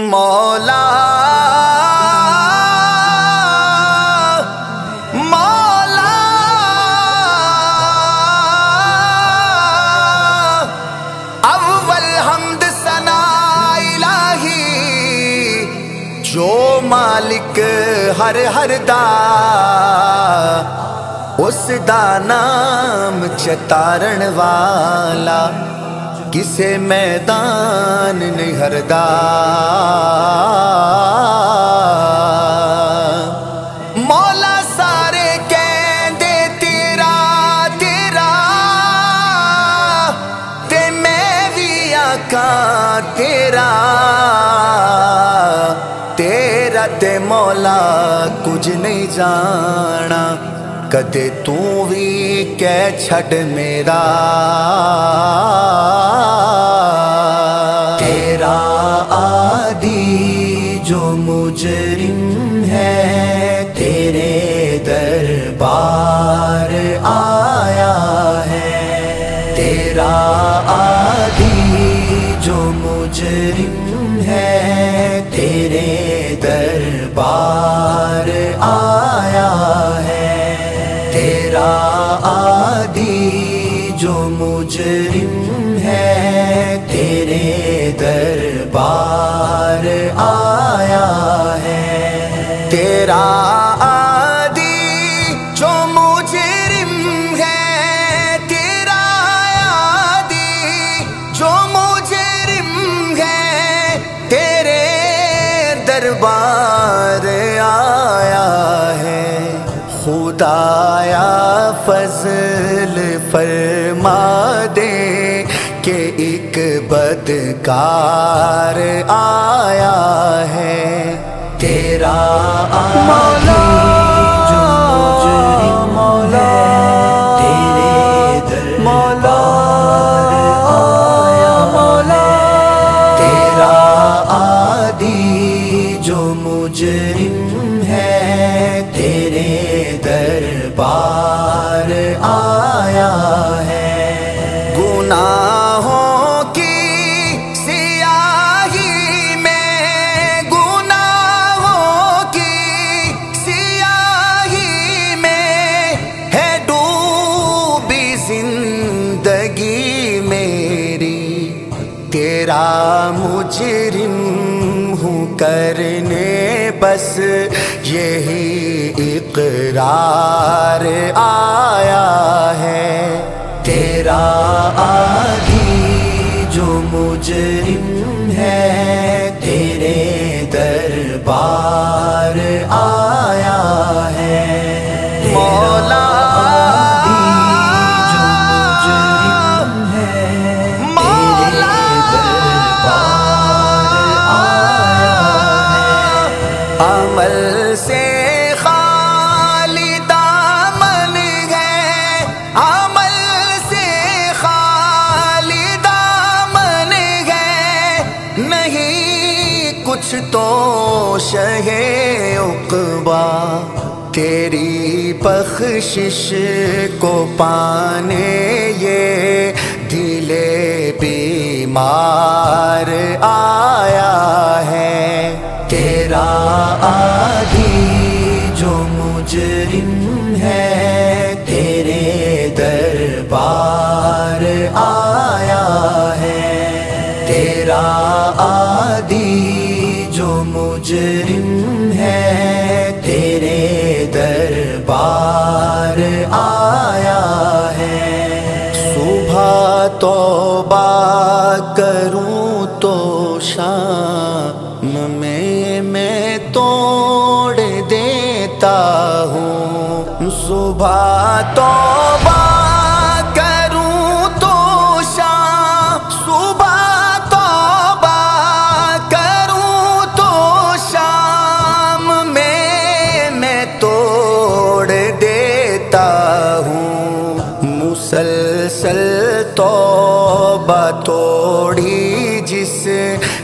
مولا مولا اول حمد ثنا الہی جو مالک ہر دا اس دا نام چتارن والا کسے میدان نہیں ہردا مولا سارے کہندے تیرا تیرا تے میں بھی آکاں تیرا تیرا تے مولا کچھ نہیں جانا کدے تو بھی کہہ چھڑ میرا تیرا عادی جو مجرم ہے تیرے دربار آیا ہے تیرا عادی جو مجرم ہے تیرے دربار آیا ہے تیرا عادی جو مجرم ہے تیرے دربار آیا ہے تیرا عادی جو مجرم ہے تیرا عادی جو مجرم ہے تیرے دربار آیا ہے خدایا فضل فرما دے کہ ایک بدکار آیا ہے تیرا عادی جو مجرم ہے تیرے دربار آیا مولا تیرا عادی جو مجرم ہے تیرے دربار آیا ہے گناہوں کی سیاہی میں گناہوں کی سیاہی میں ہے ڈوبی زندگی میری تیرا مجرم ہوں کرنے بس یہی اقرار آیا ہے تیرا عادی جو مجرم ہے تیرے دربار آیا ہے مولا عمل سے خالی دامن ہے عمل سے خالی دامن ہے نہیں کچھ تو شہ عقبا تیری بخشش کو پانے یہ دل بیمار آیا ہے تیرا عادی جو مجرم ہے تیرے دربار آیا ہے تیرا عادی جو مجرم ہے تیرے دربار آیا ہے صبح توبہ کروں تو شام میں توڑ دیتا ہوں صبح توبہ کروں تو شام صبح توبہ کروں تو شام میں توڑ دیتا ہوں مسلسل توبہ توڑی جس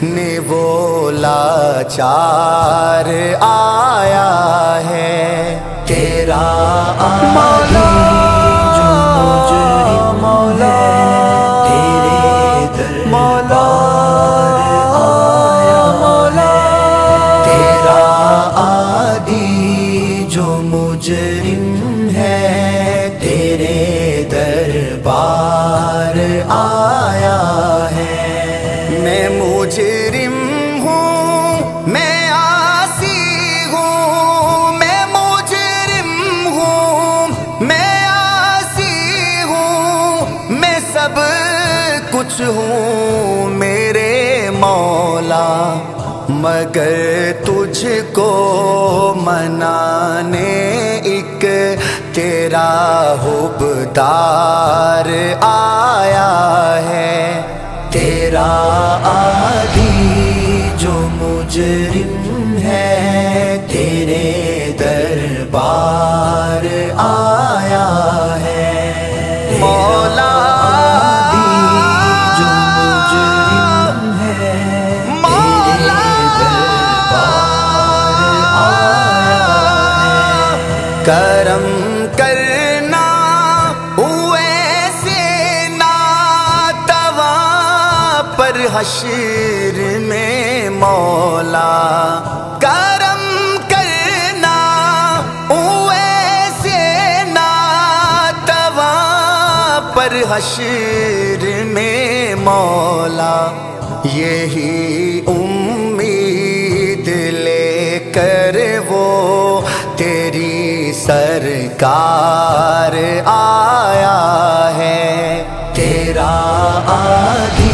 نے وہ لاچار آیا ہے تیرا عادی جو مجرم ہے تیرے دربار آیا مولا کچھ ہوں میرے مولا مگر تجھ کو منانے ایک تیرا حبدار آیا ہے، تیرا عادی جو مجرم ہے تیرے دربار آیا ہے، مولا جو مجرم ہے تیرے دربار آیا ہے، کرم کرنا پر حشر میں مولا، کرم کرنا ویسے ناتواں پر حشر میں مولا، یہی امید لے کر وہ تیری سرکار آیا ہے، تیرا عادی